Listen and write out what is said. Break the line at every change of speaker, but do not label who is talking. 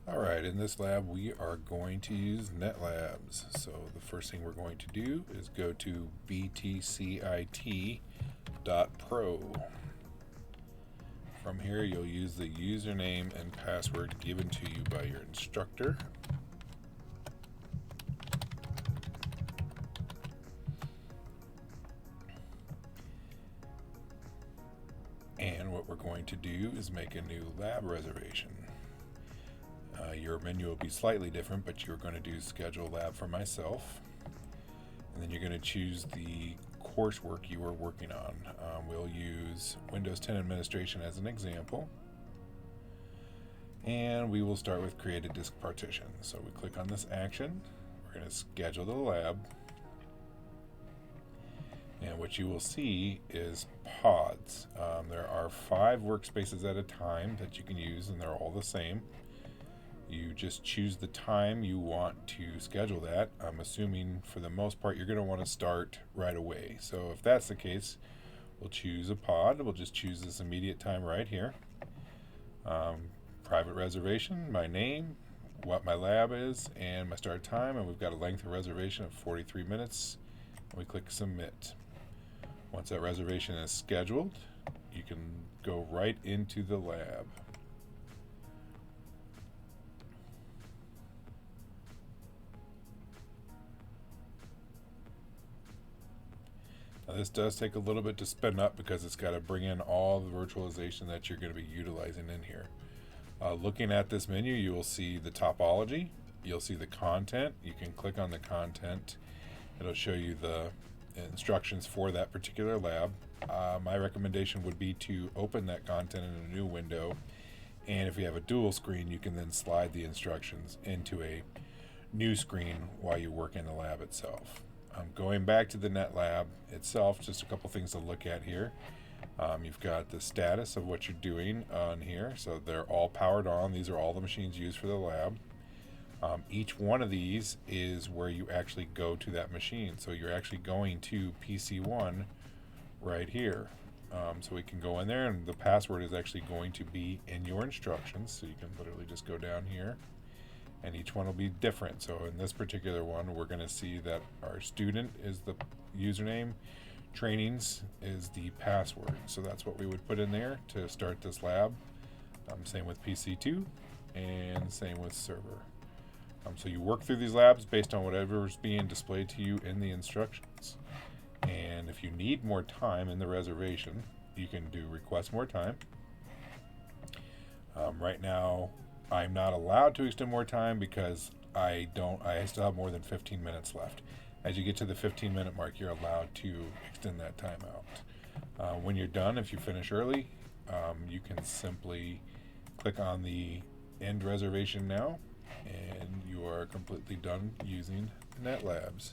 Alright, in this lab we are going to use Netlabs. So the first thing we're going to do is go to btcit.pro. From here you'll use the username and password given to you by your instructor. And what we're going to do is make a new lab reservation. Your menu will be slightly different, but you're going to do schedule lab for myself. And then you're going to choose the coursework you are working on. We'll use Windows 10 administration as an example. And we will start with create a disk partition. So we click on this action. We're going to schedule the lab. And what you will see is pods. There are 5 workspaces at a time that you can use, and they're all the same. You just choose the time you want to schedule that. I'm assuming for the most part you're going to want to start right away. So if that's the case, we'll choose a pod. We'll just choose this immediate time right here. Private reservation, my name, what my lab is, and my start time. And we've got a length of reservation of 43 minutes. And we click submit. Once that reservation is scheduled, you can go right into the lab. Now this does take a little bit to spin up because it's got to bring in all the virtualization that you're going to be utilizing in here. Looking at this menu, you will see the topology, you'll see the content. You can click on the content. It'll show you the instructions for that particular lab. My recommendation would be to open that content in a new window, and if you have a dual screen, you can then slide the instructions into a new screen while you work in the lab itself. Going back to the Netlab itself, just a couple things to look at here. You've got the status of what you're doing on here, so they're all powered on. These are all the machines used for the lab. Each one of these is where you actually go to that machine. So you're actually going to PC1 right here. So we can go in there, and the password is actually going to be in your instructions. So you can literally just go down here, and each one will be different. So in this particular one, we're going to see that our student is the username, trainings is the password. So that's what we would put in there to start this lab. Same with PC2, and same with server. So you work through these labs based on whatever's being displayed to you in the instructions. And if you need more time in the reservation, you can do request more time. Right now, I'm not allowed to extend more time because I still have more than 15 minutes left. As you get to the 15-minute mark, you're allowed to extend that time out. When you're done, if you finish early, you can simply click on the end reservation now, and you are completely done using Netlabs.